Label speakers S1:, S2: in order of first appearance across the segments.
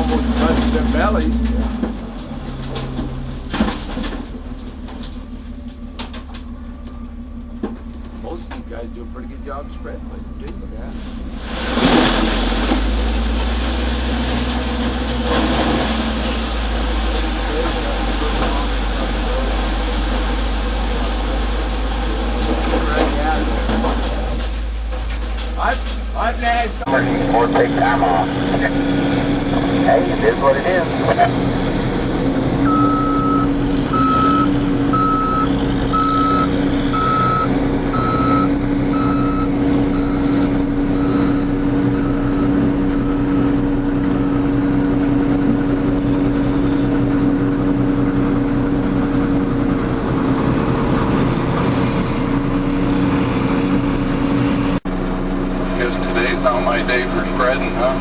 S1: almost touches their bellies. Most of these guys do a pretty good job spreading with it, too. Yeah. I've nasty.
S2: Or take time off. Hey, it is what it is. Today's not my day for spreading, huh?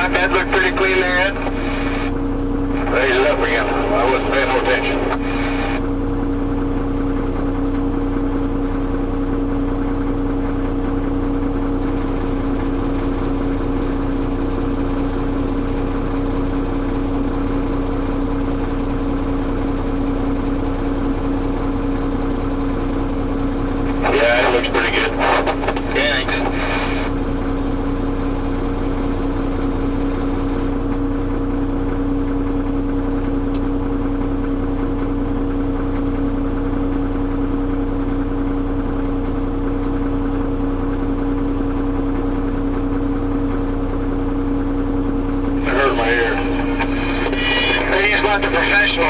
S2: That looked pretty clean there, Ed. Raise it up again. I wasn't paying no attention. Yeah, it looks pretty good. Thanks. The professional